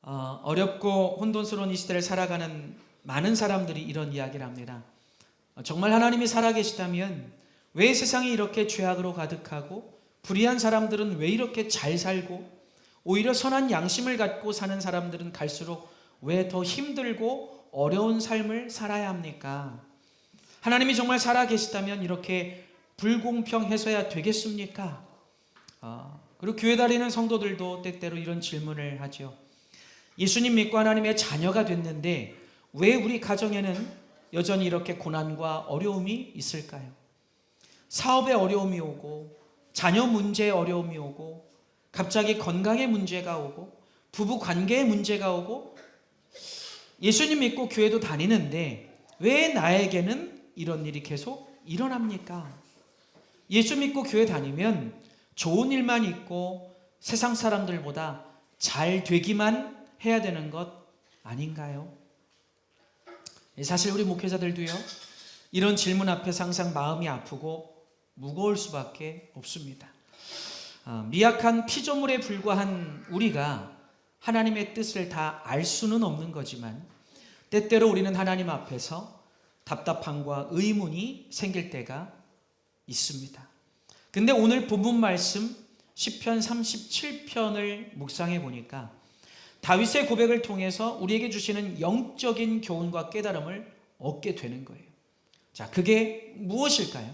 어렵고 혼돈스러운 이 시대를 살아가는 많은 사람들이 이런 이야기를 합니다. 정말 하나님이 살아계시다면 왜 세상이 이렇게 죄악으로 가득하고 불의한 사람들은 왜 이렇게 잘 살고 오히려 선한 양심을 갖고 사는 사람들은 갈수록 왜 더 힘들고 어려운 삶을 살아야 합니까? 하나님이 정말 살아계시다면 이렇게 불공평해서야 되겠습니까? 그리고 교회 다니는 성도들도 때때로 이런 질문을 하죠. 예수님 믿고 하나님의 자녀가 됐는데 왜 우리 가정에는 여전히 이렇게 고난과 어려움이 있을까요? 사업에 어려움이 오고 자녀 문제에 어려움이 오고 갑자기 건강에 문제가 오고 부부 관계에 문제가 오고 예수님 믿고 교회도 다니는데 왜 나에게는 이런 일이 계속 일어납니까? 예수 믿고 교회 다니면 좋은 일만 있고 세상 사람들보다 잘 되기만 해야 되는 것 아닌가요? 사실 우리 목회자들도요, 이런 질문 앞에서 항상 마음이 아프고 무거울 수밖에 없습니다. 미약한 피조물에 불과한 우리가 하나님의 뜻을 다 알 수는 없는 거지만 때때로 우리는 하나님 앞에서 답답함과 의문이 생길 때가 있습니다. 근데 오늘 본문 말씀 시편 37편을 묵상해 보니까 다윗의 고백을 통해서 우리에게 주시는 영적인 교훈과 깨달음을 얻게 되는 거예요. 자, 그게 무엇일까요?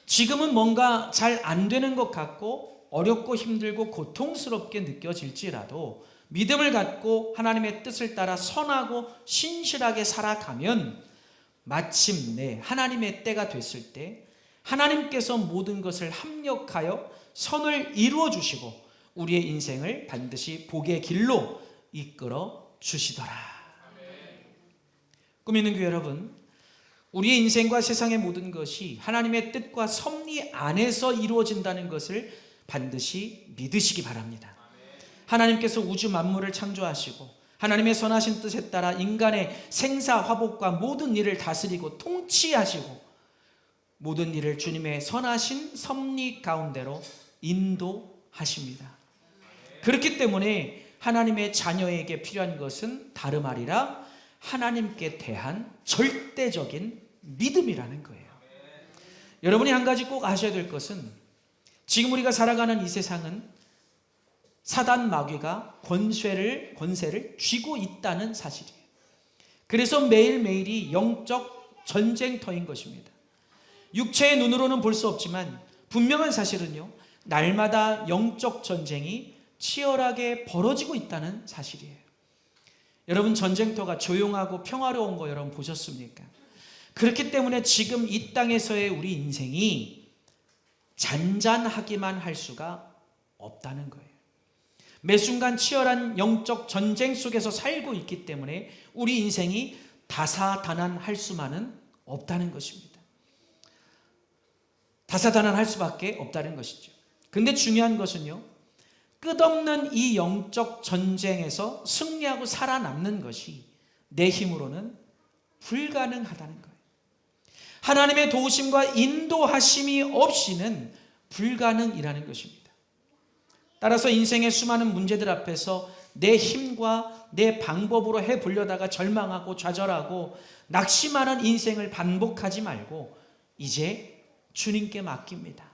지금은 뭔가 잘 안 되는 것 같고 어렵고 힘들고 고통스럽게 느껴질지라도 믿음을 갖고 하나님의 뜻을 따라 선하고 신실하게 살아가면 마침내 하나님의 때가 됐을 때 하나님께서 모든 것을 합력하여 선을 이루어 주시고 우리의 인생을 반드시 복의 길로 이끌어 주시더라. 꿈 있는 교회 여러분, 우리의 인생과 세상의 모든 것이 하나님의 뜻과 섭리 안에서 이루어진다는 것을 반드시 믿으시기 바랍니다. 하나님께서 우주 만물을 창조하시고 하나님의 선하신 뜻에 따라 인간의 생사 화복과 모든 일을 다스리고 통치하시고 모든 일을 주님의 선하신 섭리 가운데로 인도하십니다. 그렇기 때문에 하나님의 자녀에게 필요한 것은 다름 아니라 하나님께 대한 절대적인 믿음이라는 거예요. 여러분이 한 가지 꼭 아셔야 될 것은 지금 우리가 살아가는 이 세상은 사단 마귀가 권세를 쥐고 있다는 사실이에요. 그래서 매일매일이 영적 전쟁터인 것입니다. 육체의 눈으로는 볼 수 없지만 분명한 사실은요, 날마다 영적 전쟁이 치열하게 벌어지고 있다는 사실이에요. 여러분, 전쟁터가 조용하고 평화로운 거 여러분 보셨습니까? 그렇기 때문에 지금 이 땅에서의 우리 인생이 잔잔하기만 할 수가 없다는 거예요. 매 순간 치열한 영적 전쟁 속에서 살고 있기 때문에 우리 인생이 다사다난할 수만은 없다는 것입니다. 다사다난할 수밖에 없다는 것이죠. 근데 중요한 것은요, 끝없는 이 영적 전쟁에서 승리하고 살아남는 것이 내 힘으로는 불가능하다는 거예요. 하나님의 도우심과 인도하심이 없이는 불가능이라는 것입니다. 따라서 인생의 수많은 문제들 앞에서 내 힘과 내 방법으로 해보려다가 절망하고 좌절하고 낙심하는 인생을 반복하지 말고 이제 주님께 맡깁니다.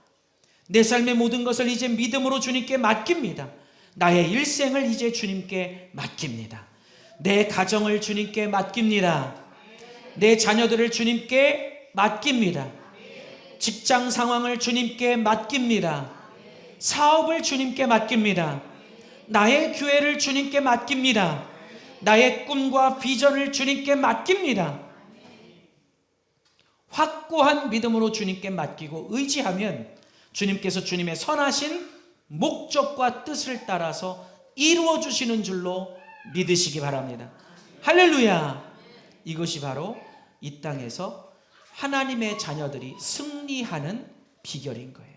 내 삶의 모든 것을 이제 믿음으로 주님께 맡깁니다. 나의 일생을 이제 주님께 맡깁니다. 내 가정을 주님께 맡깁니다. 내 자녀들을 주님께 맡깁니다. 직장 상황을 주님께 맡깁니다. 사업을 주님께 맡깁니다. 나의 교회를 주님께 맡깁니다. 나의 꿈과 비전을 주님께 맡깁니다. 확고한 믿음으로 주님께 맡기고 의지하면 주님께서 주님의 선하신 목적과 뜻을 따라서 이루어 주시는 줄로 믿으시기 바랍니다. 할렐루야! 이것이 바로 이 땅에서 하나님의 자녀들이 승리하는 비결인 거예요.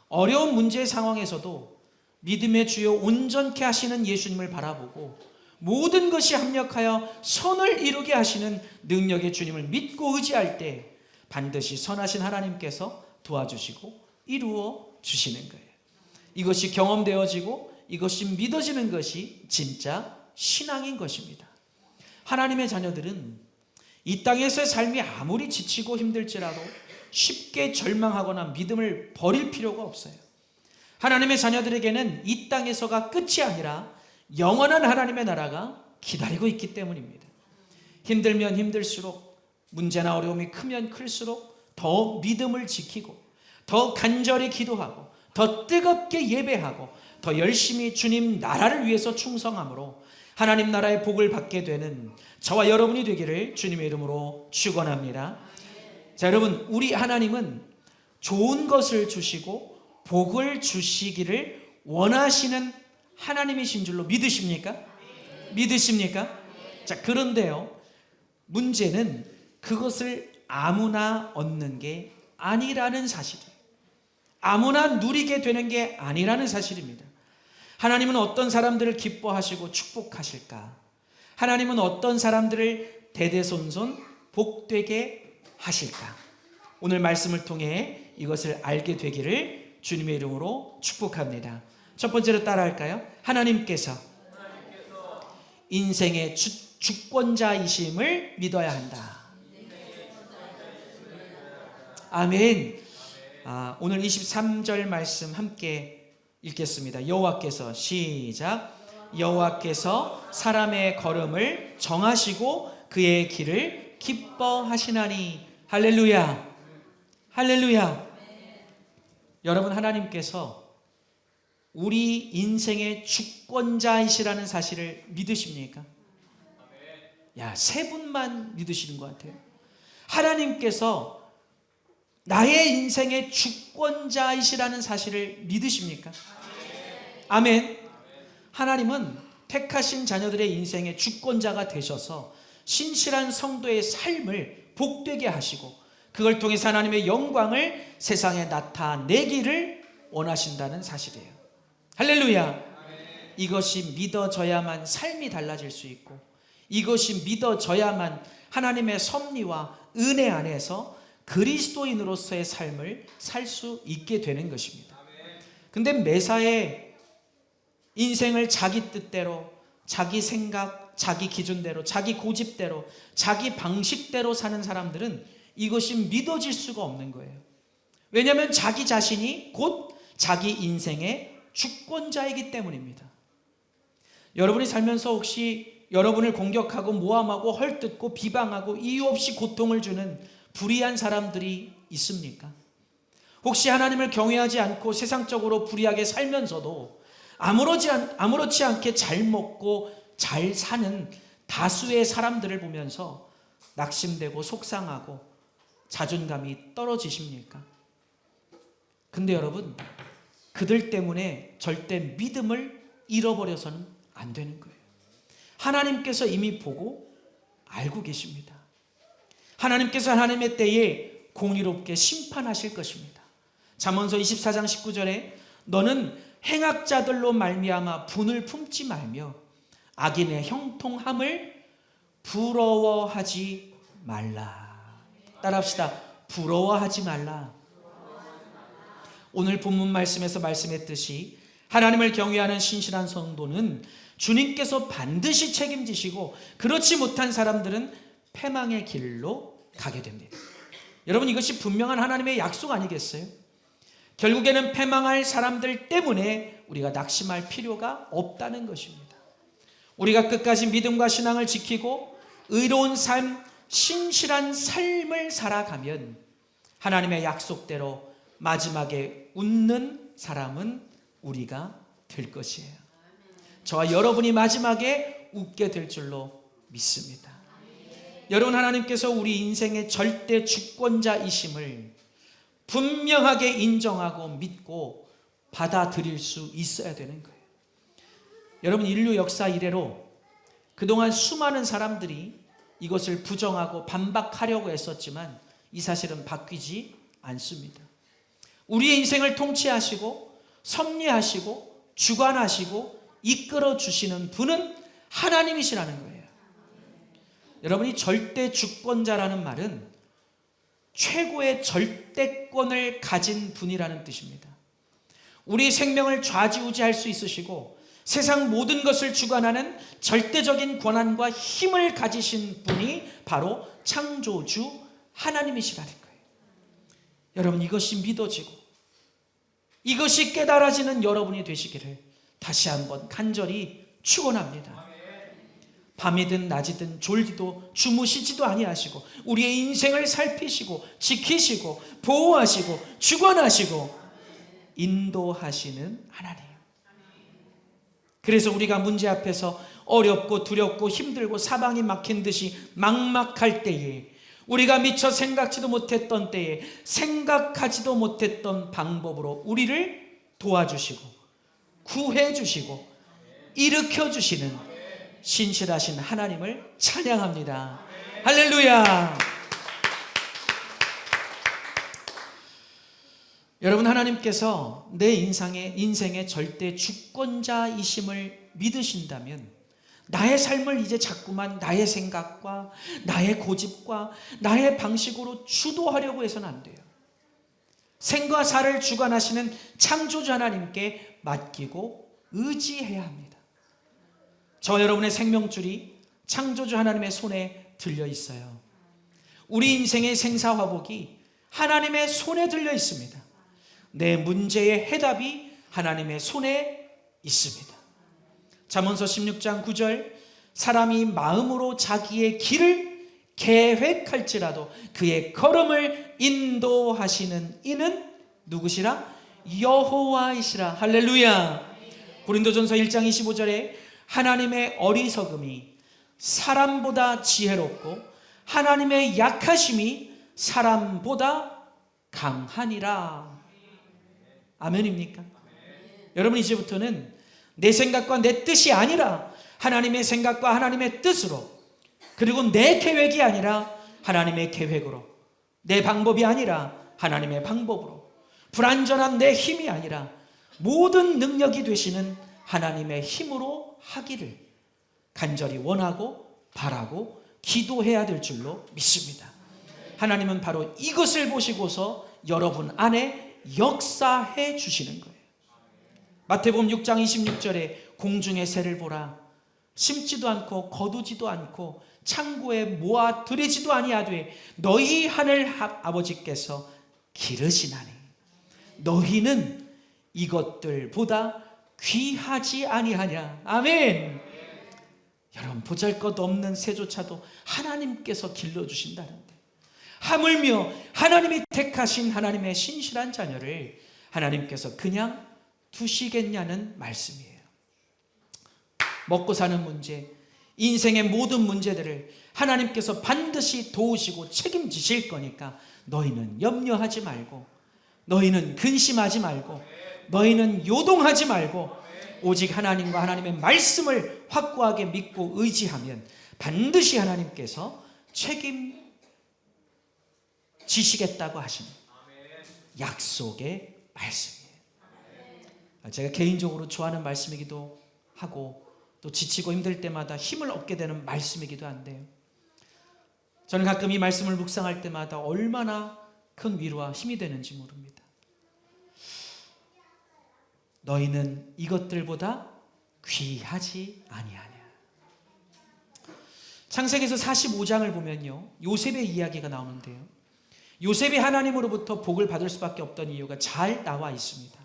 어려운 문제 상황에서도 믿음의 주요 온전케 하시는 예수님을 바라보고 모든 것이 합력하여 선을 이루게 하시는 능력의 주님을 믿고 의지할 때 반드시 선하신 하나님께서 도와주시고 이루어 주시는 거예요. 이것이 경험되어지고 이것이 믿어지는 것이 진짜 신앙인 것입니다. 하나님의 자녀들은 이 땅에서의 삶이 아무리 지치고 힘들지라도 쉽게 절망하거나 믿음을 버릴 필요가 없어요. 하나님의 자녀들에게는 이 땅에서가 끝이 아니라 영원한 하나님의 나라가 기다리고 있기 때문입니다. 힘들면 힘들수록, 문제나 어려움이 크면 클수록 더 믿음을 지키고, 더 간절히 기도하고, 더 뜨겁게 예배하고, 더 열심히 주님 나라를 위해서 충성함으로 하나님 나라의 복을 받게 되는 저와 여러분이 되기를 주님의 이름으로 축원합니다. 자, 여러분, 우리 하나님은 좋은 것을 주시고 복을 주시기를 원하시는 하나님이신 줄로 믿으십니까? 믿으십니까? 자, 그런데요, 문제는 그것을 아무나 얻는 게 아니라는 사실이에요. 아무나 누리게 되는 게 아니라는 사실입니다. 하나님은 어떤 사람들을 기뻐하시고 축복하실까? 하나님은 어떤 사람들을 대대손손 복되게 하실까? 오늘 말씀을 통해 이것을 알게 되기를 주님의 이름으로 축복합니다. 첫 번째로 따라할까요? 하나님께서 인생의 주권자이심을 믿어야 한다. 아멘. 오늘 23절 말씀 함께 읽겠습니다. 여호와께서, 시작. 여호와께서 사람의 걸음을 정하시고 그의 길을 기뻐하시나니. 할렐루야. 할렐루야. 여러분, 하나님께서 우리 인생의 주권자이시라는 사실을 믿으십니까? 야, 세 분만 믿으시는 것 같아요. 하나님께서 나의 인생의 주권자이시라는 사실을 믿으십니까? 아멘. 하나님은 택하신 자녀들의 인생의 주권자가 되셔서 신실한 성도의 삶을 복되게 하시고 그걸 통해서 하나님의 영광을 세상에 나타내기를 원하신다는 사실이에요. 할렐루야. 이것이 믿어져야만 삶이 달라질 수 있고, 이것이 믿어져야만 하나님의 섭리와 은혜 안에서 그리스도인으로서의 삶을 살 수 있게 되는 것입니다. 근데 매사에 인생을 자기 뜻대로, 자기 생각, 자기 기준대로, 자기 고집대로, 자기 방식대로 사는 사람들은 이것이 믿어질 수가 없는 거예요. 왜냐하면 자기 자신이 곧 자기 인생의 주권자이기 때문입니다. 여러분이 살면서 혹시 여러분을 공격하고 모함하고 헐뜯고 비방하고 이유 없이 고통을 주는 불의한 사람들이 있습니까? 혹시 하나님을 경외하지 않고 세상적으로 불의하게 살면서도 아무렇지 않게 잘 먹고 잘 사는 다수의 사람들을 보면서 낙심되고 속상하고 자존감이 떨어지십니까? 근데 여러분, 그들 때문에 절대 믿음을 잃어버려서는 안 되는 거예요. 하나님께서 이미 보고 알고 계십니다. 하나님께서 하나님의 때에 공의롭게 심판하실 것입니다. 잠언서 24장 19절에 너는 행악자들로 말미암아 분을 품지 말며 악인의 형통함을 부러워하지 말라. 따라합시다. 부러워하지 말라. 오늘 본문 말씀에서 말씀했듯이 하나님을 경외하는 신실한 성도는 주님께서 반드시 책임지시고 그렇지 못한 사람들은 패망의 길로 가게 됩니다. 여러분, 이것이 분명한 하나님의 약속 아니겠어요? 결국에는 패망할 사람들 때문에 우리가 낙심할 필요가 없다는 것입니다. 우리가 끝까지 믿음과 신앙을 지키고 의로운 삶, 신실한 삶을 살아가면 하나님의 약속대로 마지막에 웃는 사람은 우리가 될 것이에요. 저와 여러분이 마지막에 웃게 될 줄로 믿습니다. 여러분, 하나님께서 우리 인생의 절대 주권자이심을 분명하게 인정하고 믿고 받아들일 수 있어야 되는 거예요. 여러분, 인류 역사 이래로 그동안 수많은 사람들이 이것을 부정하고 반박하려고 했었지만 이 사실은 바뀌지 않습니다. 우리의 인생을 통치하시고 섭리하시고 주관하시고 이끌어 주시는 분은 하나님이시라는 거예요. 여러분이 절대 주권자라는 말은 최고의 절대권을 가진 분이라는 뜻입니다. 우리 생명을 좌지우지할 수 있으시고 세상 모든 것을 주관하는 절대적인 권한과 힘을 가지신 분이 바로 창조주 하나님이시라는 거예요. 여러분, 이것이 믿어지고 이것이 깨달아지는 여러분이 되시기를 다시 한번 간절히 축원합니다. 밤이든 낮이든 졸지도 주무시지도 아니하시고 우리의 인생을 살피시고 지키시고 보호하시고 주관하시고 인도하시는 하나님. 그래서 우리가 문제 앞에서 어렵고 두렵고 힘들고 사방이 막힌 듯이 막막할 때에, 우리가 미처 생각지도 못했던 때에 생각하지도 못했던 방법으로 우리를 도와주시고 구해주시고 일으켜주시는 신실하신 하나님을 찬양합니다. 할렐루야. 여러분, 하나님께서 내 인생의 절대 주권자이심을 믿으신다면 나의 삶을 이제 자꾸만 나의 생각과 나의 고집과 나의 방식으로 주도하려고 해서는 안 돼요. 생과 사를 주관하시는 창조주 하나님께 맡기고 의지해야 합니다. 저 여러분의 생명줄이 창조주 하나님의 손에 들려 있어요. 우리 인생의 생사화복이 하나님의 손에 들려 있습니다. 내 문제의 해답이 하나님의 손에 있습니다. 잠언서 16장 9절, 사람이 마음으로 자기의 길을 계획할지라도 그의 걸음을 인도하시는 이는 누구시라? 여호와이시라. 할렐루야. 고린도전서 1장 25절에 하나님의 어리석음이 사람보다 지혜롭고 하나님의 약하심이 사람보다 강하니라. 아멘입니까? 여러분, 이제부터는 내 생각과 내 뜻이 아니라 하나님의 생각과 하나님의 뜻으로, 그리고 내 계획이 아니라 하나님의 계획으로, 내 방법이 아니라 하나님의 방법으로, 불완전한 내 힘이 아니라 모든 능력이 되시는 하나님의 힘으로 하기를 간절히 원하고 바라고 기도해야 될 줄로 믿습니다. 하나님은 바로 이것을 보시고서 여러분 안에 역사해 주시는 거예요. 마태복음 6장 26절에 공중의 새를 보라, 심지도 않고 거두지도 않고 창고에 모아 들이지도 아니하되 너희 하늘 아버지께서 기르시나니 너희는 이것들보다 귀하지 아니하냐. 아멘. 여러분, 보잘것없는 새조차도 하나님께서 길러주신다는데, 하물며 하나님이 택하신 하나님의 신실한 자녀를 하나님께서 그냥 두시겠냐는 말씀이에요. 먹고 사는 문제, 인생의 모든 문제들을 하나님께서 반드시 도우시고 책임지실 거니까 너희는 염려하지 말고, 너희는 근심하지 말고, 너희는 요동하지 말고 오직 하나님과 하나님의 말씀을 확고하게 믿고 의지하면 반드시 하나님께서 책임지시겠다고 하시는 약속의 말씀이에요. 제가 개인적으로 좋아하는 말씀이기도 하고 또 지치고 힘들 때마다 힘을 얻게 되는 말씀이기도 한데요, 저는 가끔 이 말씀을 묵상할 때마다 얼마나 큰 위로와 힘이 되는지 모릅니다. 너희는 이것들보다 귀하지 아니하냐. 창세기에서 45장을 보면요, 요셉의 이야기가 나오는데요, 요셉이 하나님으로부터 복을 받을 수밖에 없던 이유가 잘 나와 있습니다.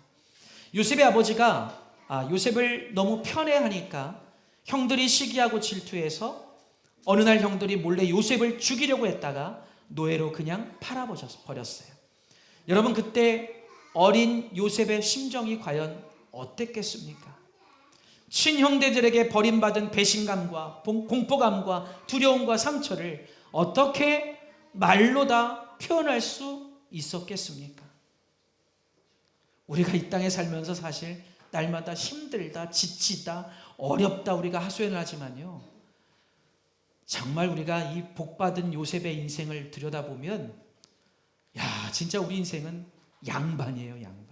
요셉의 아버지가 요셉을 너무 편애하니까 형들이 시기하고 질투해서 어느 날 형들이 몰래 요셉을 죽이려고 했다가 노예로 그냥 팔아버렸어요. 여러분, 그때 어린 요셉의 심정이 과연 어땠겠습니까? 친형제들에게 버림받은 배신감과 공포감과 두려움과 상처를 어떻게 말로 다 표현할 수 있었겠습니까? 우리가 이 땅에 살면서 사실 날마다 힘들다, 지치다, 어렵다 우리가 하소연을 하지만요, 정말 우리가 이 복받은 요셉의 인생을 들여다보면 진짜 우리 인생은 양반이에요, 양반.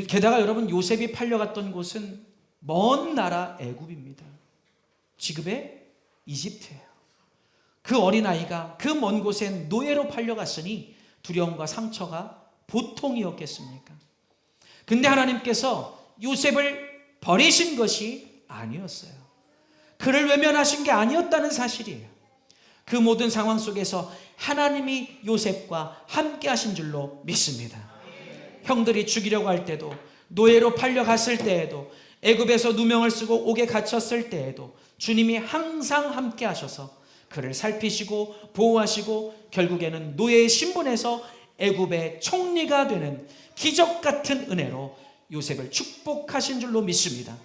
게다가 여러분, 요셉이 팔려갔던 곳은 먼 나라 애굽입니다. 지금의 이집트예요. 그 어린아이가 그 먼 곳에 노예로 팔려갔으니 두려움과 상처가 보통이었겠습니까? 근데 하나님께서 요셉을 버리신 것이 아니었어요. 그를 외면하신 게 아니었다는 사실이에요. 그 모든 상황 속에서 하나님이 요셉과 함께 하신 줄로 믿습니다. 형들이 죽이려고 할 때도, 노예로 팔려갔을 때에도, 애굽에서 누명을 쓰고 옥에 갇혔을 때에도 주님이 항상 함께 하셔서 그를 살피시고 보호하시고 결국에는 노예의 신분에서 애굽의 총리가 되는 기적 같은 은혜로 요셉을 축복하신 줄로 믿습니다.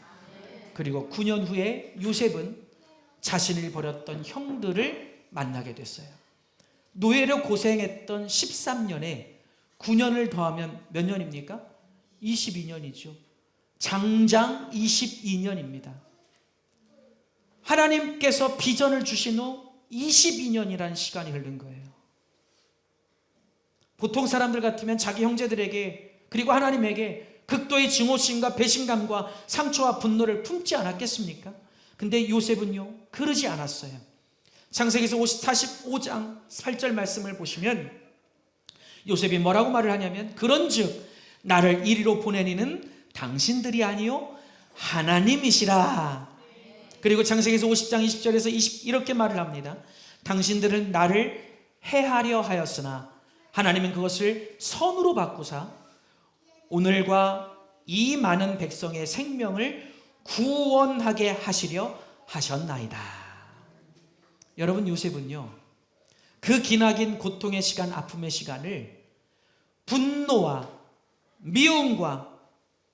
그리고 9년 후에 요셉은 자신을 버렸던 형들을 만나게 됐어요. 노예로 고생했던 13년에 9년을 더하면 몇 년입니까? 22년이죠. 장장 22년입니다. 하나님께서 비전을 주신 후 22년이라는 시간이 흐른 거예요. 보통 사람들 같으면 자기 형제들에게 그리고 하나님에게 극도의 증오심과 배신감과 상처와 분노를 품지 않았겠습니까? 근데 요셉은요, 그러지 않았어요. 창세기서 45장 8절 말씀을 보시면 요셉이 뭐라고 말을 하냐면, 그런즉 나를 이리로 보내니는 당신들이 아니요 하나님이시라. 그리고 창세기서 50장 20절에서 이렇게 말을 합니다. 당신들은 나를 해하려 하였으나 하나님은 그것을 선으로 바꾸사 오늘과 이 많은 백성의 생명을 구원하게 하시려 하셨나이다. 여러분, 요셉은요, 그 기나긴 고통의 시간, 아픔의 시간을 분노와 미움과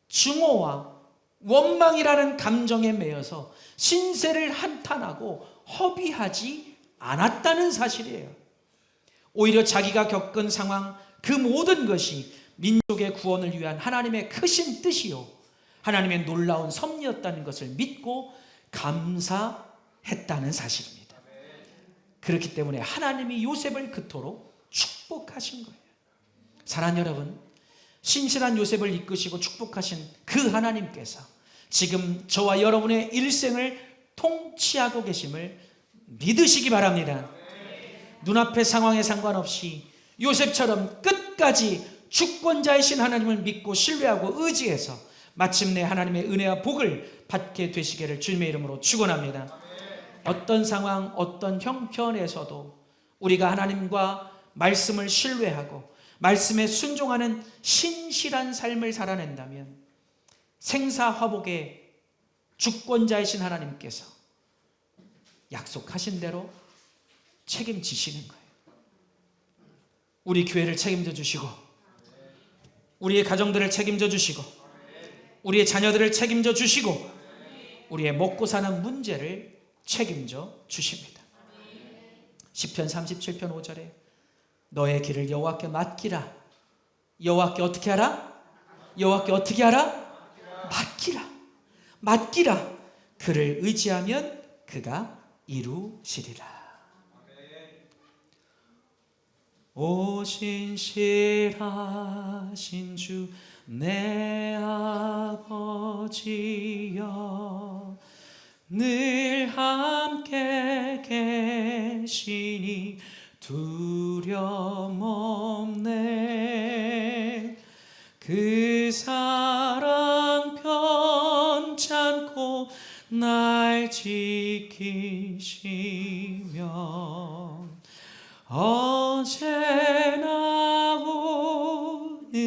증오와 원망이라는 감정에 매여서 신세를 한탄하고 허비하지 않았다는 사실이에요. 오히려 자기가 겪은 상황, 그 모든 것이 민족의 구원을 위한 하나님의 크신 뜻이요 하나님의 놀라운 섭리였다는 것을 믿고 감사했다는 사실입니다. 그렇기 때문에 하나님이 요셉을 그토록 축복하신 거예요. 사랑하는 여러분, 신실한 요셉을 이끄시고 축복하신 그 하나님께서 지금 저와 여러분의 일생을 통치하고 계심을 믿으시기 바랍니다. 눈앞의 상황에 상관없이 요셉처럼 끝까지 주권자이신 하나님을 믿고 신뢰하고 의지해서 마침내 하나님의 은혜와 복을 받게 되시기를 주님의 이름으로 축원합니다. 어떤 상황, 어떤 형편에서도 우리가 하나님과 말씀을 신뢰하고 말씀에 순종하는 신실한 삶을 살아낸다면 생사화복의 주권자이신 하나님께서 약속하신 대로 책임지시는 거예요. 우리 교회를 책임져 주시고, 우리의 가정들을 책임져 주시고, 우리의 자녀들을 책임져 주시고, 우리의 먹고 사는 문제를 책임져 주십니다. 시편 37편 5절에 너의 길을 여호와께 맡기라. 여호와께 어떻게 하라? 여호와께 어떻게 하라? 맡기라. 맡기라. 그를 의지하면 그가 이루시리라. 오 신실하신 주 내 아버지여, 늘 함께 계시니 두려움 없네. 그 사랑 편찮고 날 지키시며 어제나 오늘이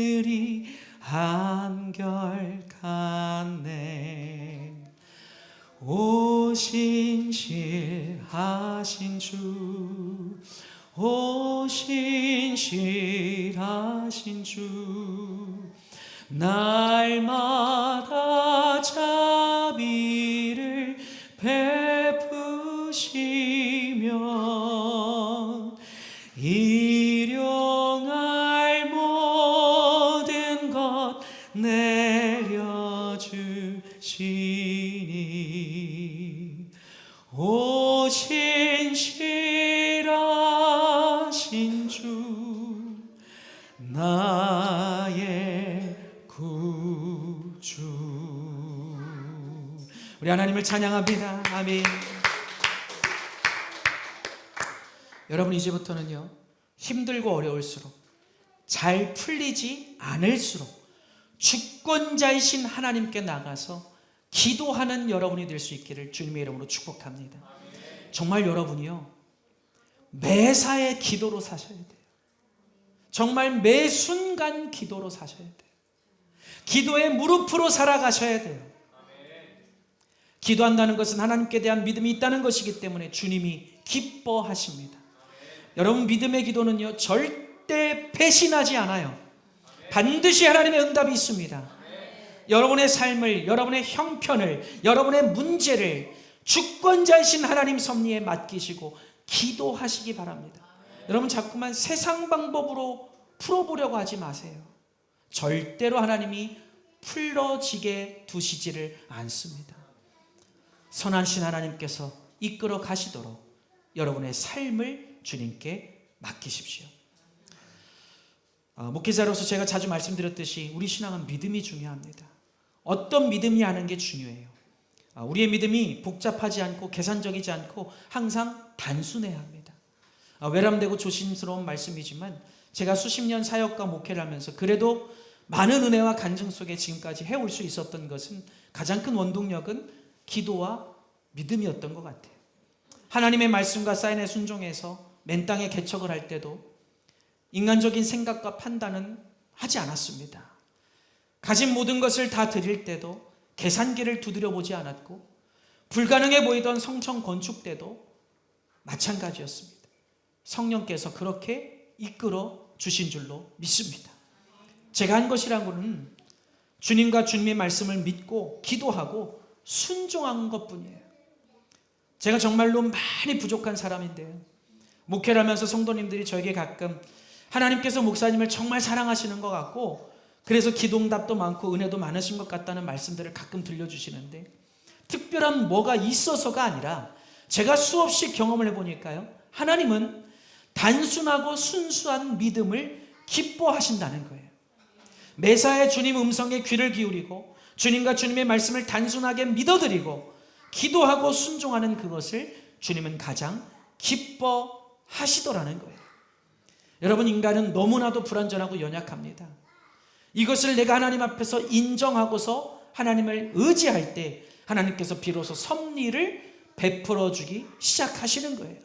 한결같네. 오 신실하신 주, 오 신실하신 주, 날마다 자비를 베푸시며 일용할 모든 것 내려주시니 오 신실하신 주 나의 구주. 우리 하나님을 찬양합니다. 아멘. 여러분, 이제부터는요, 힘들고 어려울수록, 잘 풀리지 않을수록 주권자이신 하나님께 나가서 기도하는 여러분이 될 수 있기를 주님의 이름으로 축복합니다. 정말 여러분이요, 매사에 기도로 사셔야 돼요. 정말 매 순간 기도로 사셔야 돼요. 기도의 무릎으로 살아가셔야 돼요. 기도한다는 것은 하나님께 대한 믿음이 있다는 것이기 때문에 주님이 기뻐하십니다. 여러분, 믿음의 기도는요, 절대 배신하지 않아요. 반드시 하나님의 응답이 있습니다. 여러분의 삶을, 여러분의 형편을, 여러분의 문제를 주권자이신 하나님 섭리에 맡기시고 기도하시기 바랍니다. 여러분, 자꾸만 세상 방법으로 풀어보려고 하지 마세요. 절대로 하나님이 풀어지게 두시지를 않습니다. 선하신 하나님께서 이끌어 가시도록 여러분의 삶을 주님께 맡기십시오. 목회자로서 제가 자주 말씀드렸듯이 우리 신앙은 믿음이 중요합니다. 어떤 믿음이 하는 게 중요해요. 우리의 믿음이 복잡하지 않고 계산적이지 않고 항상 단순해야 합니다. 외람되고 조심스러운 말씀이지만 제가 수십 년 사역과 목회를 하면서 그래도 많은 은혜와 간증 속에 지금까지 해올 수 있었던 것은 가장 큰 원동력은 기도와 믿음이었던 것 같아요. 하나님의 말씀과 사인에 순종해서 맨 땅에 개척을 할 때도 인간적인 생각과 판단은 하지 않았습니다. 가진 모든 것을 다 드릴 때도 계산기를 두드려 보지 않았고, 불가능해 보이던 성청 건축 때도 마찬가지였습니다. 성령께서 그렇게 이끌어 주신 줄로 믿습니다. 제가 한 것이란 것은 주님과 주님의 말씀을 믿고 기도하고 순종한 것뿐이에요. 제가 정말로 많이 부족한 사람인데요, 목회를 하면서 성도님들이 저에게 가끔 하나님께서 목사님을 정말 사랑하시는 것 같고 그래서 기도응답도 많고 은혜도 많으신 것 같다는 말씀들을 가끔 들려주시는데, 특별한 뭐가 있어서가 아니라 제가 수없이 경험을 해보니까요, 하나님은 단순하고 순수한 믿음을 기뻐하신다는 거예요. 매사에 주님 음성에 귀를 기울이고 주님과 주님의 말씀을 단순하게 믿어드리고 기도하고 순종하는 그것을 주님은 가장 기뻐하시더라는 거예요. 여러분, 인간은 너무나도 불완전하고 연약합니다. 이것을 내가 하나님 앞에서 인정하고서 하나님을 의지할 때 하나님께서 비로소 섭리를 베풀어 주기 시작하시는 거예요.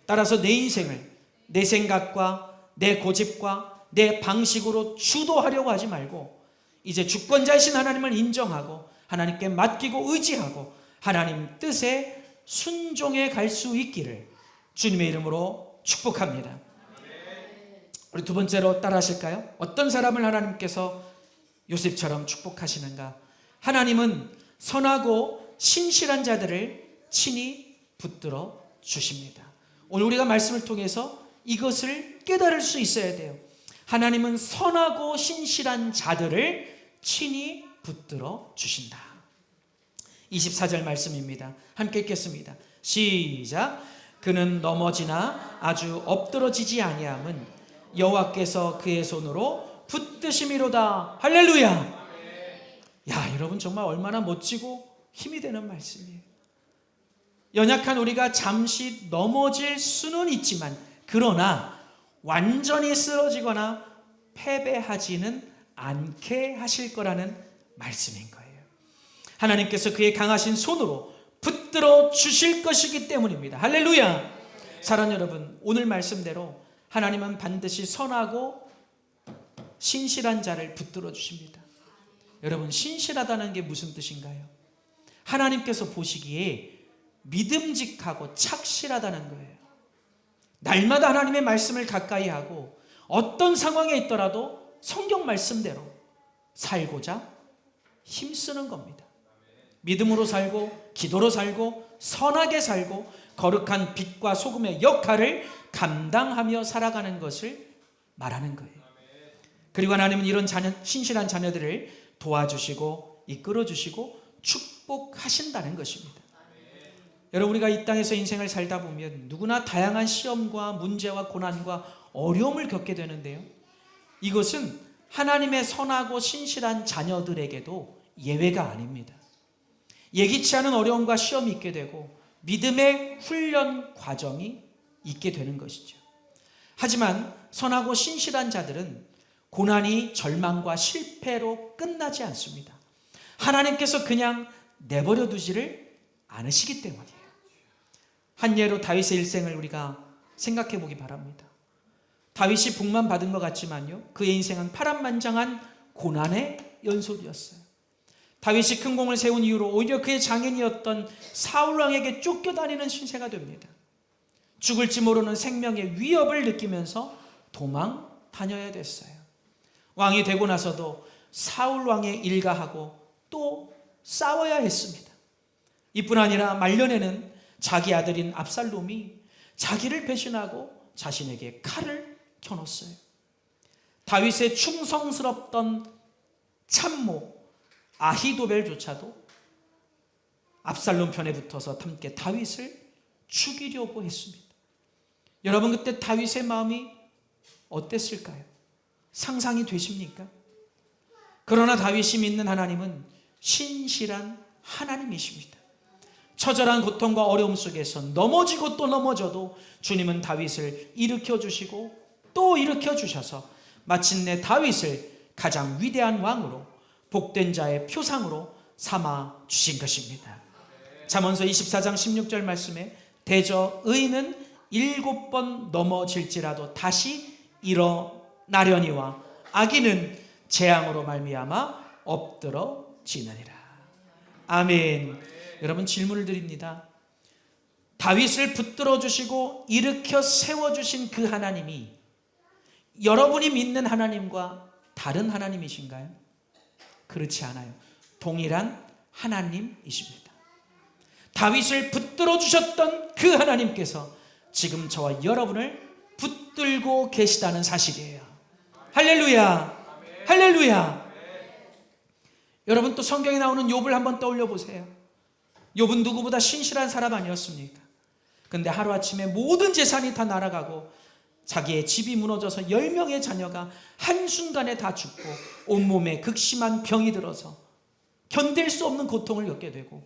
따라서 내 인생을 내 생각과 내 고집과 내 방식으로 주도하려고 하지 말고 이제 주권자이신 하나님을 인정하고 하나님께 맡기고 의지하고 하나님 뜻에 순종해 갈 수 있기를 주님의 이름으로 축복합니다. 우리 두 번째로 따라 하실까요? 어떤 사람을 하나님께서 요셉처럼 축복하시는가? 하나님은 선하고 신실한 자들을 친히 붙들어 주십니다. 오늘 우리가 말씀을 통해서 이것을 깨달을 수 있어야 돼요. 하나님은 선하고 신실한 자들을 친히 붙들어 주신다. 24절 말씀입니다. 함께 읽겠습니다. 시작. 그는 넘어지나 아주 엎드러지지 아니함은 여호와께서 그의 손으로 붙드심이로다. 할렐루야. 야, 여러분, 정말 얼마나 멋지고 힘이 되는 말씀이에요. 연약한 우리가 잠시 넘어질 수는 있지만 그러나 완전히 쓰러지거나 패배하지는 않게 하실 거라는 말씀인 거예요. 하나님께서 그의 강하신 손으로 붙들어 주실 것이기 때문입니다. 할렐루야. 사랑하는 여러분, 오늘 말씀대로 하나님은 반드시 선하고 신실한 자를 붙들어 주십니다. 여러분, 신실하다는 게 무슨 뜻인가요? 하나님께서 보시기에 믿음직하고 착실하다는 거예요. 날마다 하나님의 말씀을 가까이 하고 어떤 상황에 있더라도 성경 말씀대로 살고자 힘쓰는 겁니다. 믿음으로 살고 기도로 살고 선하게 살고 거룩한 빛과 소금의 역할을 감당하며 살아가는 것을 말하는 거예요. 그리고 하나님은 이런 신실한 자녀들을 도와주시고 이끌어주시고 축복하신다는 것입니다. 여러분, 우리가 이 땅에서 인생을 살다 보면 누구나 다양한 시험과 문제와 고난과 어려움을 겪게 되는데요, 이것은 하나님의 선하고 신실한 자녀들에게도 예외가 아닙니다. 예기치 않은 어려움과 시험이 있게 되고 믿음의 훈련 과정이 있게 되는 것이죠. 하지만 선하고 신실한 자들은 고난이 절망과 실패로 끝나지 않습니다. 하나님께서 그냥 내버려 두지를 않으시기 때문이에요. 한 예로 다윗의 일생을 우리가 생각해 보기 바랍니다. 다윗이 복만 받은 것 같지만요, 그의 인생은 파란만장한 고난의 연속이었어요. 다윗이 큰 공을 세운 이후로 오히려 그의 장인이었던 사울왕에게 쫓겨다니는 신세가 됩니다. 죽을지 모르는 생명의 위협을 느끼면서 도망 다녀야 됐어요. 왕이 되고 나서도 사울왕에 일가하고 또 싸워야 했습니다. 이뿐 아니라 말년에는 자기 아들인 압살롬이 자기를 배신하고 자신에게 칼을 켜놓았어요. 다윗의 충성스럽던 참모 아히도벨조차도 압살롬 편에 붙어서 함께 다윗을 죽이려고 했습니다. 여러분, 그때 다윗의 마음이 어땠을까요? 상상이 되십니까? 그러나 다윗이 믿는 하나님은 신실한 하나님이십니다. 처절한 고통과 어려움 속에서 넘어지고 또 넘어져도 주님은 다윗을 일으켜 주시고 또 일으켜 주셔서 마침내 다윗을 가장 위대한 왕으로, 복된 자의 표상으로 삼아 주신 것입니다. 잠언서 24장 16절 말씀에 대저 의인은 7번 넘어질지라도 다시 일어나려니와 악인은 재앙으로 말미암아 엎드러지느니라. 아멘. 여러분, 질문을 드립니다. 다윗을 붙들어 주시고 일으켜 세워주신 그 하나님이 여러분이 믿는 하나님과 다른 하나님이신가요? 그렇지 않아요. 동일한 하나님이십니다. 다윗을 붙들어 주셨던 그 하나님께서 지금 저와 여러분을 붙들고 계시다는 사실이에요. 할렐루야, 할렐루야. 여러분, 또 성경에 나오는 욥을 한번 떠올려 보세요. 욥은 누구보다 신실한 사람 아니었습니까? 근데 하루아침에 모든 재산이 다 날아가고 자기의 집이 무너져서 10명의 자녀가 한순간에 다 죽고 온몸에 극심한 병이 들어서 견딜 수 없는 고통을 겪게 되고,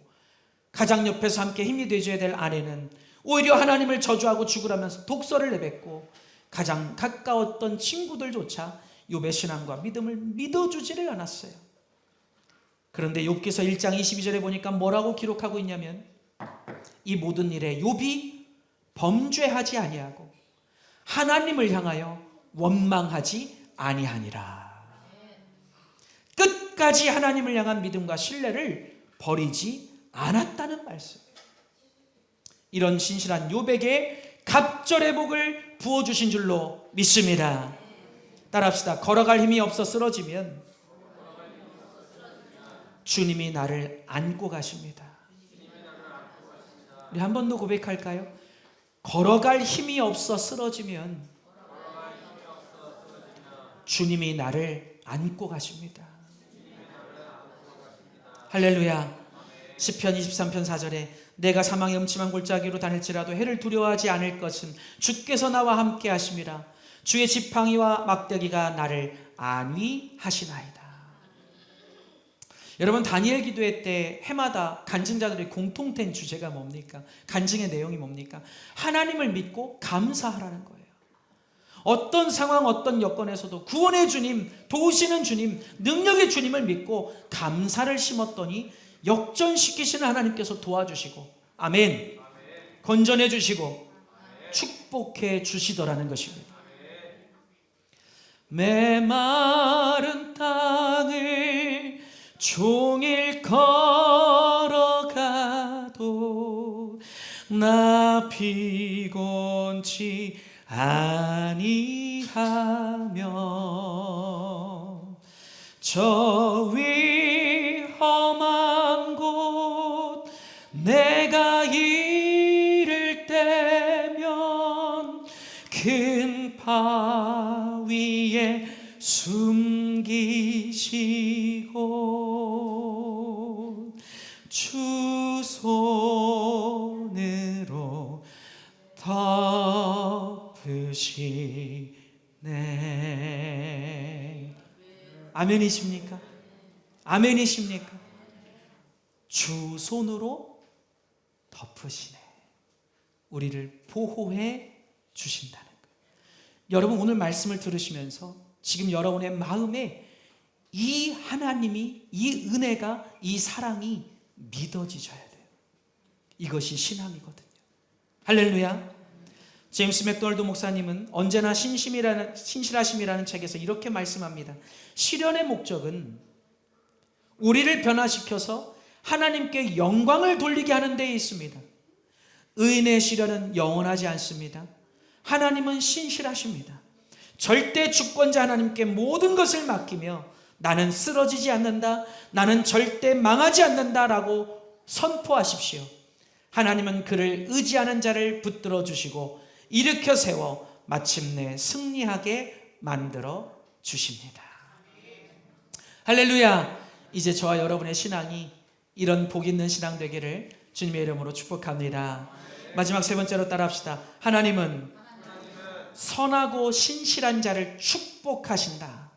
가장 옆에서 함께 힘이 되줘야 될 아내는 오히려 하나님을 저주하고 죽으라면서 독설을 내뱉고, 가장 가까웠던 친구들조차 욥의 신앙과 믿음을 믿어주지를 않았어요. 그런데 욥기서 1장 22절에 보니까 뭐라고 기록하고 있냐면, 이 모든 일에 욥이 범죄하지 아니하고 하나님을 향하여 원망하지 아니하니라. 끝까지 하나님을 향한 믿음과 신뢰를 버리지 않았다는 말씀. 이런 신실한 욥에게 갑절의 복을 부어주신 줄로 믿습니다. 따라합시다. 걸어갈 힘이 없어 쓰러지면 주님이 나를 안고 가십니다. 우리 한 번 더 고백할까요? 걸어갈 힘이 없어 쓰러지면 주님이 나를 안고 가십니다. 할렐루야. 시편 23편 4절에 내가 사망의 음침한 골짜기로 다닐지라도 해를 두려워하지 않을 것은 주께서 나와 함께 하심이라. 주의 지팡이와 막대기가 나를 안위하시나이다. 여러분, 다니엘 기도회 때 해마다 간증자들의 공통된 주제가 뭡니까? 간증의 내용이 뭡니까? 하나님을 믿고 감사하라는 거예요. 어떤 상황, 어떤 여건에서도 구원의 주님, 도우시는 주님, 능력의 주님을 믿고 감사를 심었더니 역전시키시는 하나님께서 도와주시고, 아멘, 건전해 주시고 축복해 주시더라는 것입니다. 메마른 땅을 종일 걸어가도 나 피곤치 아니하며 저 위험한 곳 내가 이를 때면 큰 바위에 숨기시고 주 손으로 덮으시네. 아멘이십니까? 아멘이십니까? 주 손으로 덮으시네. 우리를 보호해 주신다는 거예요. 여러분, 오늘 말씀을 들으시면서 지금 여러분의 마음에 이 하나님이, 이 은혜가, 이 사랑이 믿어지셔야 돼요. 이것이 신앙이거든요. 할렐루야. 제임스 맥도널드 목사님은 언제나 신실하심이라는 책에서 이렇게 말씀합니다. 시련의 목적은 우리를 변화시켜서 하나님께 영광을 돌리게 하는 데에 있습니다. 의인의 시련은 영원하지 않습니다. 하나님은 신실하십니다. 절대 주권자 하나님께 모든 것을 맡기며 나는 쓰러지지 않는다, 나는 절대 망하지 않는다라고 선포하십시오. 하나님은 그를 의지하는 자를 붙들어 주시고 일으켜 세워 마침내 승리하게 만들어 주십니다. 할렐루야. 이제 저와 여러분의 신앙이 이런 복 있는 신앙 되기를 주님의 이름으로 축복합니다. 마지막 세 번째로 따라합시다. 하나님은 선하고 신실한 자를 축복하신다.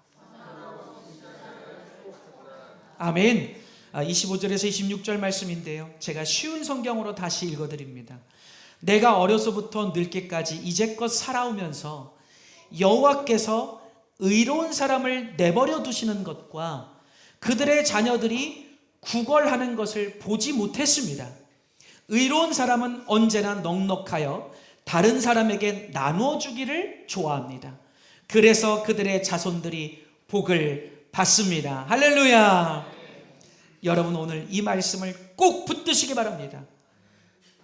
아멘. 25절에서 26절 말씀인데요, 제가 쉬운 성경으로 다시 읽어드립니다. 내가 어려서부터 늙기까지 이제껏 살아오면서 여호와께서 의로운 사람을 내버려 두시는 것과 그들의 자녀들이 구걸하는 것을 보지 못했습니다. 의로운 사람은 언제나 넉넉하여 다른 사람에게 나누어 주기를 좋아합니다. 그래서 그들의 자손들이 복을 받습니다. 할렐루야. 여러분, 오늘 이 말씀을 꼭 붙드시기 바랍니다.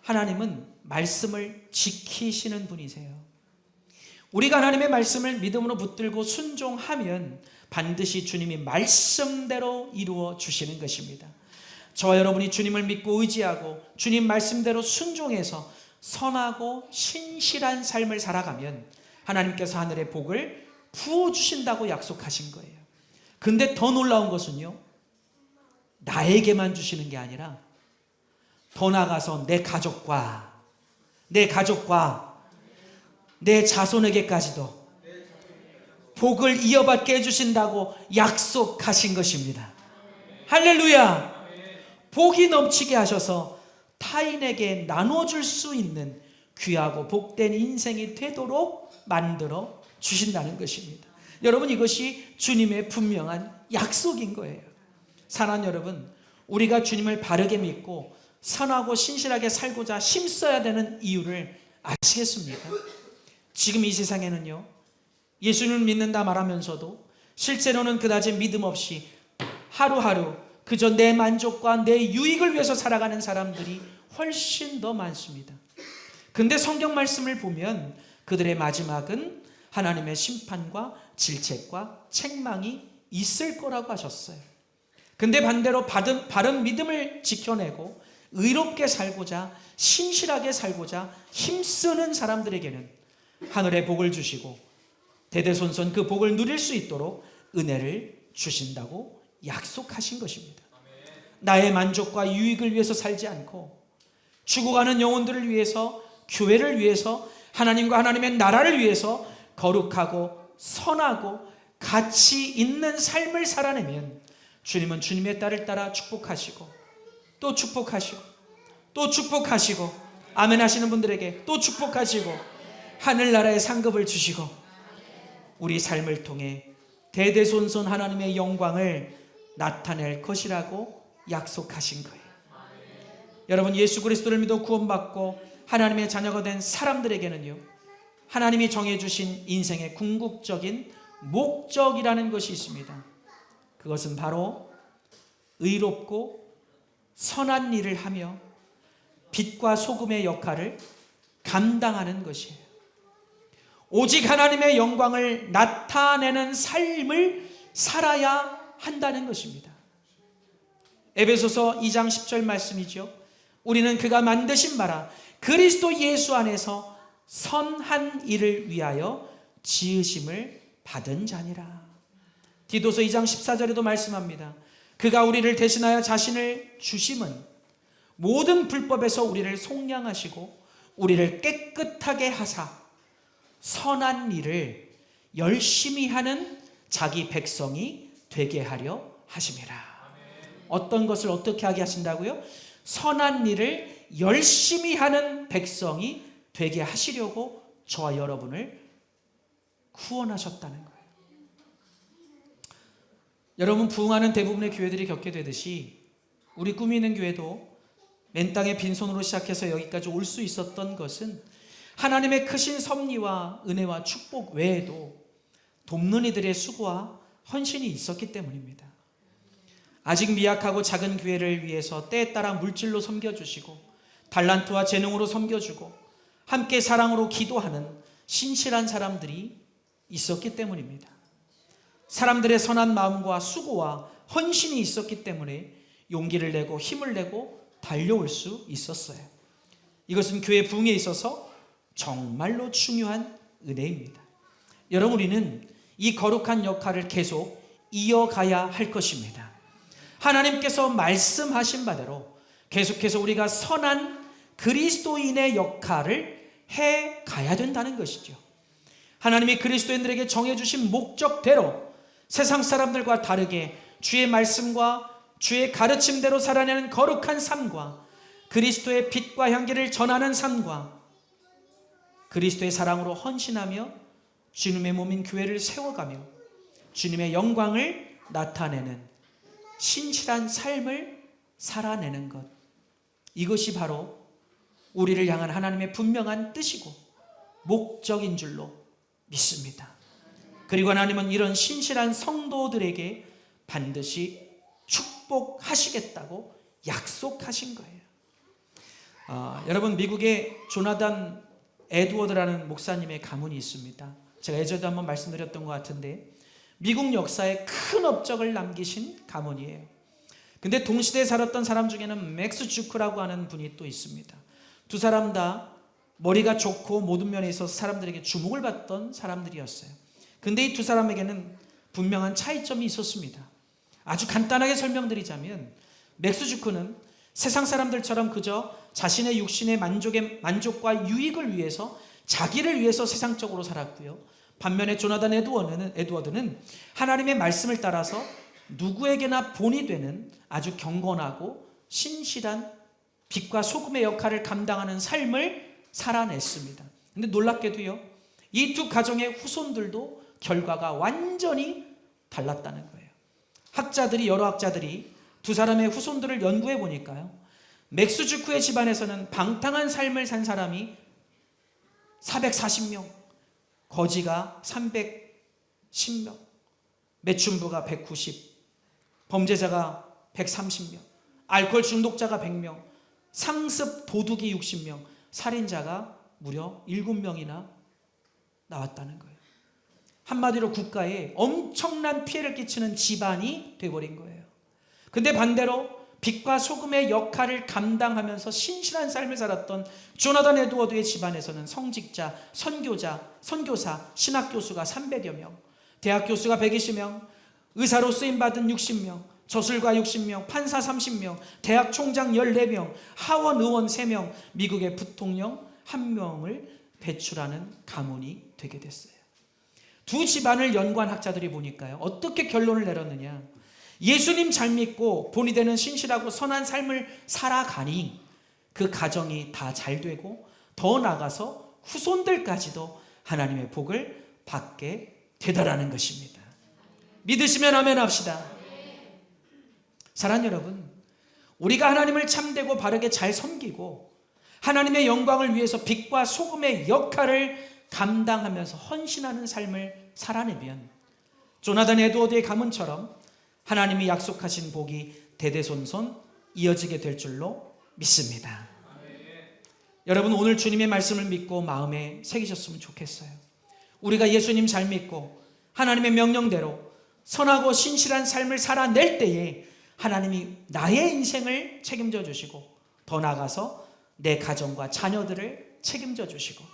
하나님은 말씀을 지키시는 분이세요. 우리가 하나님의 말씀을 믿음으로 붙들고 순종하면 반드시 주님이 말씀대로 이루어 주시는 것입니다. 저와 여러분이 주님을 믿고 의지하고 주님 말씀대로 순종해서 선하고 신실한 삶을 살아가면 하나님께서 하늘의 복을 부어주신다고 약속하신 거예요. 근데 더 놀라운 것은요, 나에게만 주시는 게 아니라 더 나아가서 내 가족과 내 자손에게까지도 복을 이어받게 해주신다고 약속하신 것입니다. 할렐루야. 복이 넘치게 하셔서 타인에게 나눠줄 수 있는 귀하고 복된 인생이 되도록 만들어 주신다는 것입니다. 여러분, 이것이 주님의 분명한 약속인 거예요. 사랑하는 여러분, 우리가 주님을 바르게 믿고 선하고 신실하게 살고자 힘써야 되는 이유를 아시겠습니까? 지금 이 세상에는요, 예수님을 믿는다 말하면서도 실제로는 그다지 믿음 없이 하루하루 그저 내 만족과 내 유익을 위해서 살아가는 사람들이 훨씬 더 많습니다. 근데 성경 말씀을 보면 그들의 마지막은 하나님의 심판과 질책과 책망이 있을 거라고 하셨어요. 근데 반대로 바른 믿음을 지켜내고 의롭게 살고자 신실하게 살고자 힘쓰는 사람들에게는 하늘의 복을 주시고 대대손손 그 복을 누릴 수 있도록 은혜를 주신다고 약속하신 것입니다. 나의 만족과 유익을 위해서 살지 않고 죽어가는 영혼들을 위해서, 교회를 위해서, 하나님과 하나님의 나라를 위해서 거룩하고 선하고 가치 있는 삶을 살아내면 주님은 주님의 딸을 따라 축복하시고 또 축복하시고 또 축복하시고, 아멘 하시는 분들에게 또 축복하시고 하늘나라의 상급을 주시고 우리 삶을 통해 대대손손 하나님의 영광을 나타낼 것이라고 약속하신 거예요. 여러분, 예수 그리스도를 믿어 구원받고 하나님의 자녀가 된 사람들에게는요, 하나님이 정해주신 인생의 궁극적인 목적이라는 것이 있습니다. 그것은 바로 의롭고 선한 일을 하며 빛과 소금의 역할을 감당하는 것이에요. 오직 하나님의 영광을 나타내는 삶을 살아야 한다는 것입니다. 에베소서 2장 10절 말씀이죠. 우리는 그가 만드신 바라 그리스도 예수 안에서 선한 일을 위하여 지으심을 받은 자니라. 디도서 2장 14절에도 말씀합니다. 그가 우리를 대신하여 자신을 주심은 모든 불법에서 우리를 속량하시고 우리를 깨끗하게 하사 선한 일을 열심히 하는 자기 백성이 되게 하려 하심이라. 어떤 것을 어떻게 하게 하신다고요? 선한 일을 열심히 하는 백성이 되게 하시려고 저와 여러분을 구원하셨다는 거예요. 여러분, 부흥하는 대부분의 교회들이 겪게 되듯이 우리 꿈이 있는 교회도 맨 땅에 빈손으로 시작해서 여기까지 올 수 있었던 것은 하나님의 크신 섭리와 은혜와 축복 외에도 돕는 이들의 수고와 헌신이 있었기 때문입니다. 아직 미약하고 작은 교회를 위해서 때에 따라 물질로 섬겨주시고 달란트와 재능으로 섬겨주고 함께 사랑으로 기도하는 신실한 사람들이 있었기 때문입니다. 사람들의 선한 마음과 수고와 헌신이 있었기 때문에 용기를 내고 힘을 내고 달려올 수 있었어요. 이것은 교회 부흥에 있어서 정말로 중요한 은혜입니다. 여러분, 우리는 이 거룩한 역할을 계속 이어가야 할 것입니다. 하나님께서 말씀하신 바대로 계속해서 우리가 선한 그리스도인의 역할을 해 가야 된다는 것이죠. 하나님이 그리스도인들에게 정해주신 목적대로 세상 사람들과 다르게 주의 말씀과 주의 가르침대로 살아내는 거룩한 삶과 그리스도의 빛과 향기를 전하는 삶과 그리스도의 사랑으로 헌신하며 주님의 몸인 교회를 세워가며 주님의 영광을 나타내는 신실한 삶을 살아내는 것, 이것이 바로 우리를 향한 하나님의 분명한 뜻이고 목적인 줄로 믿습니다. 그리고 하나님은 이런 신실한 성도들에게 반드시 축복하시겠다고 약속하신 거예요. 여러분, 미국의 조나단 에드워드라는 목사님의 가문이 있습니다. 제가 예전에도 한번 말씀드렸던 것 같은데 미국 역사에 큰 업적을 남기신 가문이에요. 근데 동시대에 살았던 사람 중에는 맥스 주크라고 하는 분이 또 있습니다. 두 사람 다 머리가 좋고 모든 면에 있어서 사람들에게 주목을 받던 사람들이었어요. 근데 이 두 사람에게는 분명한 차이점이 있었습니다. 아주 간단하게 설명드리자면 맥스 주크는 세상 사람들처럼 그저 자신의 육신의 만족과 유익을 위해서 자기를 위해서 세상적으로 살았고요. 반면에 조나단 에드워드는 하나님의 말씀을 따라서 누구에게나 본이 되는 아주 경건하고 신실한 빛과 소금의 역할을 감당하는 삶을 살아냈습니다. 근데 놀랍게도요, 이 두 가정의 후손들도 결과가 완전히 달랐다는 거예요. 여러 학자들이 두 사람의 후손들을 연구해 보니까요, 맥스 주크의 집안에서는 방탕한 삶을 산 사람이 440명, 거지가 310명, 매춘부가 190, 범죄자가 130명, 알코올 중독자가 100명, 상습 도둑이 60명, 살인자가 무려 7명이나 나왔다는 거예요. 한마디로 국가에 엄청난 피해를 끼치는 집안이 돼버린 거예요. 근데 반대로 빛과 소금의 역할을 감당하면서 신실한 삶을 살았던 조나단 에드워드의 집안에서는 성직자, 선교사, 신학교수가 300여 명, 대학 교수가 120명, 의사로 쓰임받은 60명, 저술가 60명, 판사 30명, 대학 총장 14명, 하원 의원 3명, 미국의 부통령 1명을 배출하는 가문이 되게 됐어요. 두 집안을 연구한 학자들이 보니까요, 어떻게 결론을 내렸느냐, 예수님 잘 믿고 본이 되는 신실하고 선한 삶을 살아가니 그 가정이 다 잘 되고 더 나아가서 후손들까지도 하나님의 복을 받게 되더라는 것입니다. 믿으시면 아멘 합시다. 사랑하는 여러분, 우리가 하나님을 참되고 바르게 잘 섬기고 하나님의 영광을 위해서 빛과 소금의 역할을 감당하면서 헌신하는 삶을 살아내면 조나단 에드워드의 가문처럼 하나님이 약속하신 복이 대대손손 이어지게 될 줄로 믿습니다. 여러분, 오늘 주님의 말씀을 믿고 마음에 새기셨으면 좋겠어요. 우리가 예수님 잘 믿고 하나님의 명령대로 선하고 신실한 삶을 살아낼 때에 하나님이 나의 인생을 책임져 주시고 더 나아가서 내 가정과 자녀들을 책임져 주시고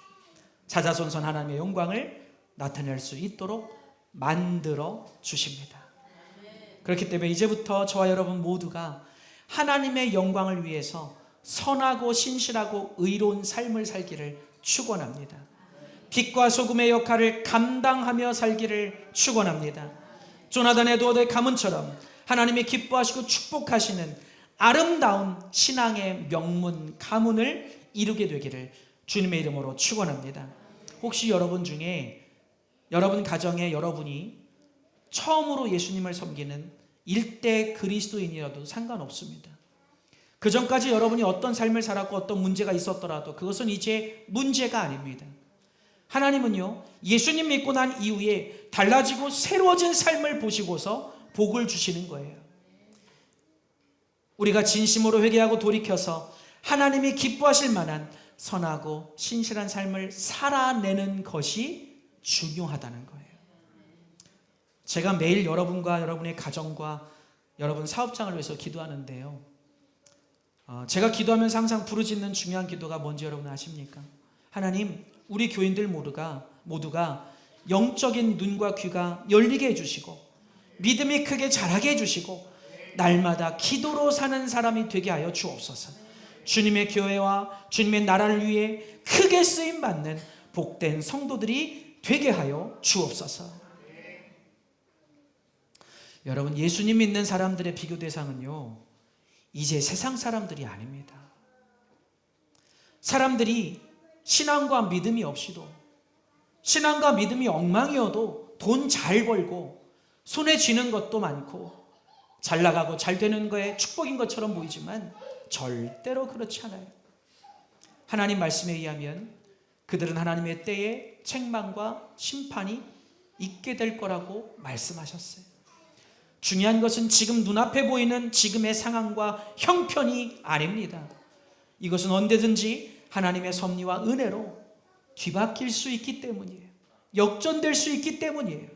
자자손손 하나님의 영광을 나타낼 수 있도록 만들어 주십니다. 그렇기 때문에 이제부터 저와 여러분 모두가 하나님의 영광을 위해서 선하고 신실하고 의로운 삶을 살기를 축원합니다. 빛과 소금의 역할을 감당하며 살기를 축원합니다. 조나단 에드워드의 가문처럼 하나님이 기뻐하시고 축복하시는 아름다운 신앙의 명문 가문을 이루게 되기를 주님의 이름으로 축원합니다. 혹시 여러분 중에 여러분 가정에 여러분이 처음으로 예수님을 섬기는 일대 그리스도인이라도 상관없습니다. 그 전까지 여러분이 어떤 삶을 살았고 어떤 문제가 있었더라도 그것은 이제 문제가 아닙니다. 하나님은요, 예수님 믿고 난 이후에 달라지고 새로워진 삶을 보시고서 복을 주시는 거예요. 우리가 진심으로 회개하고 돌이켜서 하나님이 기뻐하실 만한 선하고 신실한 삶을 살아내는 것이 중요하다는 거예요. 제가 매일 여러분과 여러분의 가정과 여러분 사업장을 위해서 기도하는데요, 제가 기도하면서 항상 부르짖는 중요한 기도가 뭔지 여러분 아십니까? 하나님, 우리 교인들 모두가 영적인 눈과 귀가 열리게 해주시고 믿음이 크게 자라게 해주시고 날마다 기도로 사는 사람이 되게 하여 주옵소서. 주님의 교회와 주님의 나라를 위해 크게 쓰임받는 복된 성도들이 되게 하여 주옵소서. 여러분, 예수님 믿는 사람들의 비교 대상은요, 이제 세상 사람들이 아닙니다. 사람들이 신앙과 믿음이 없이도, 신앙과 믿음이 엉망이어도 돈 잘 벌고 손에 쥐는 것도 많고 잘 나가고 잘 되는 거에 축복인 것처럼 보이지만 절대로 그렇지 않아요. 하나님 말씀에 의하면 그들은 하나님의 때에 책망과 심판이 있게 될 거라고 말씀하셨어요. 중요한 것은 지금 눈앞에 보이는 지금의 상황과 형편이 아닙니다. 이것은 언제든지 하나님의 섭리와 은혜로 뒤바뀔 수 있기 때문이에요. 역전될 수 있기 때문이에요.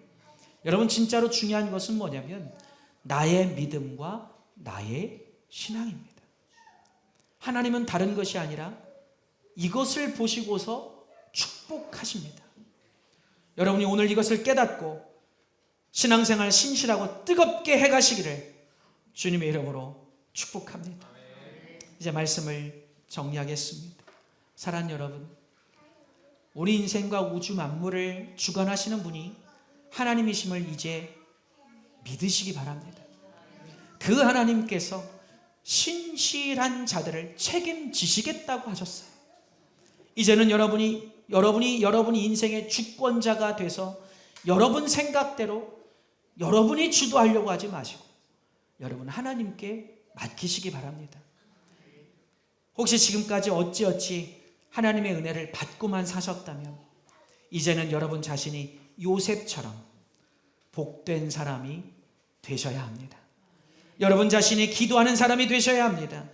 여러분, 진짜로 중요한 것은 뭐냐면 나의 믿음과 나의 신앙입니다. 하나님은 다른 것이 아니라 이것을 보시고서 축복하십니다. 여러분이 오늘 이것을 깨닫고 신앙생활 신실하고 뜨겁게 해가시기를 주님의 이름으로 축복합니다. 이제 말씀을 정리하겠습니다. 사랑하는 여러분, 우리 인생과 우주 만물을 주관하시는 분이 하나님이심을 이제 믿으시기 바랍니다. 그 하나님께서 신실한 자들을 책임지시겠다고 하셨어요. 이제는 여러분이 인생의 주권자가 돼서 여러분 생각대로 여러분이 주도하려고 하지 마시고 여러분 하나님께 맡기시기 바랍니다. 혹시 지금까지 어찌어찌 하나님의 은혜를 받고만 사셨다면 이제는 여러분 자신이 요셉처럼 복된 사람이 되셔야 합니다. 여러분 자신이 기도하는 사람이 되셔야 합니다.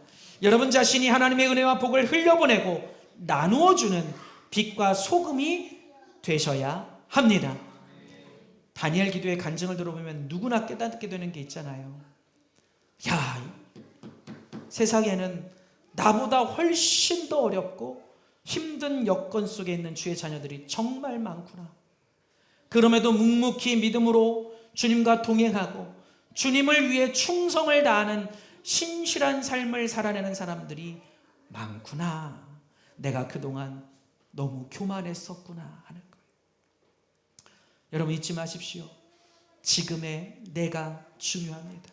여러분 자신이 하나님의 은혜와 복을 흘려보내고 나누어주는 빛과 소금이 되셔야 합니다. 다니엘 기도의 간증을 들어보면 누구나 깨닫게 되는 게 있잖아요. 야, 세상에는 나보다 훨씬 더 어렵고 힘든 여건 속에 있는 주의 자녀들이 정말 많구나. 그럼에도 묵묵히 믿음으로 주님과 동행하고 주님을 위해 충성을 다하는 신실한 삶을 살아내는 사람들이 많구나. 내가 그동안 너무 교만했었구나 하는 거예요. 여러분 잊지 마십시오. 지금의 내가 중요합니다.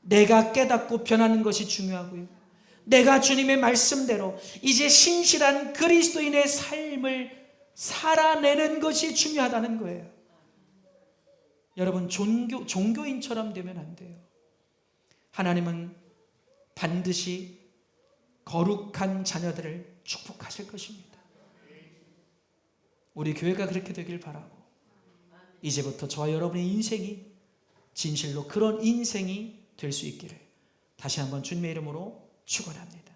내가 깨닫고 변하는 것이 중요하고요. 내가 주님의 말씀대로 이제 신실한 그리스도인의 삶을 살아내는 것이 중요하다는 거예요. 여러분 종교인처럼 되면 안 돼요. 하나님은 반드시 거룩한 자녀들을 축복하실 것입니다. 우리 교회가 그렇게 되길 바라고 이제부터 저와 여러분의 인생이 진실로 그런 인생이 될 수 있기를 다시 한번 주님의 이름으로 축원합니다.